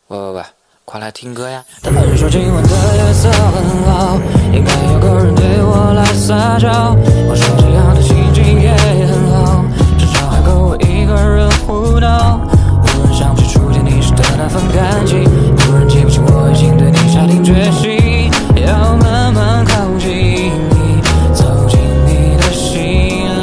喂，快来听歌呀！他们说今晚的夜色很好，应该有个人对我来撒娇。我说这样的心情也很好，至少还够我一个人胡闹。忽然想起初见你时的那份感激，突然记不清我已经对你下定决心，要慢慢靠近你，走进你的心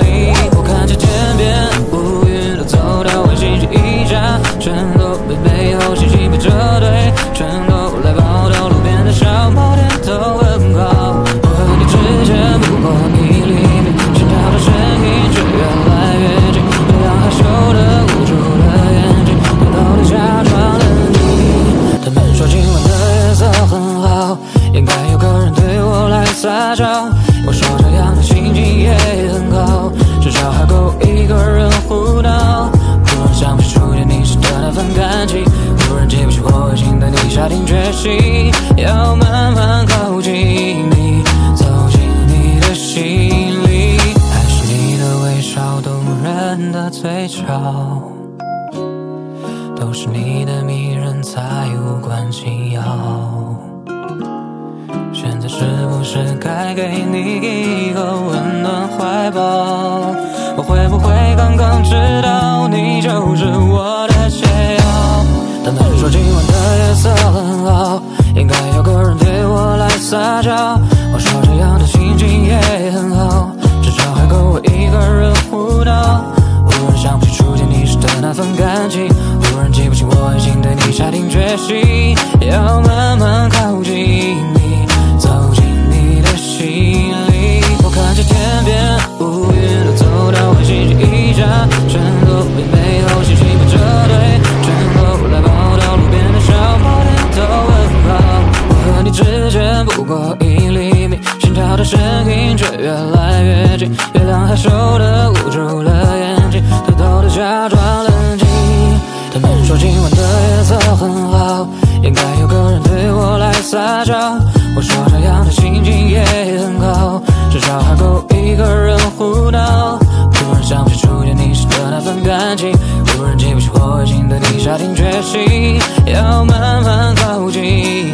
里。我看着天边乌云都走到我星期一家，全都被背后信息被折对，全都来报道路边的小跑店都很好。我和你之间不过1厘米，心跳的声音却越来越近，月亮害羞的捂住了眼睛，偷偷地假装冷静。他们说今晚的夜色很好，应该有个人对我来撒娇。我说这样的心情也很好，至少还够一个人胡闹。突然想起初见你时的那份感激，突然记不起我已经对你下定决心，要慢慢靠近你，走进你的心里。还是你的微笑动人的嘴角，都是你的迷人才无关紧要。现在是不是该给你一个温暖怀抱？我会不会刚刚知道你就是我的解药？他们说今晚的夜色很好，应该有个人对我来撒娇。我说这样的心情也很好，至少还够我一个人胡闹。忽然想不起初见你时的那份感激，忽然记不清我已经对你下定决心，要慢慢靠近你，走进你的心里。我看着天边乌云都走到我星期一家，全都被背后信息被折对，全都来报道路边的小跑店都很好。我和你之间不过1厘米，心跳的声音却越来越近，月亮害羞的捂住了眼睛，偷偷地假装冷静。他们说今晚的夜色很好，应该有个人对我来撒娇。我说这样的心情也很好，至少还够一个人胡闹。突然想起初见你时的那份感激，忽然记不起我已经对你下定决心，要慢慢靠近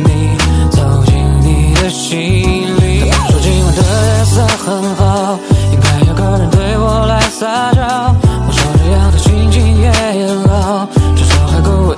你，走进你的心里。他们说今晚的夜色很好，应该有个人对我来撒娇。我说这样的心情也很好，至少还够我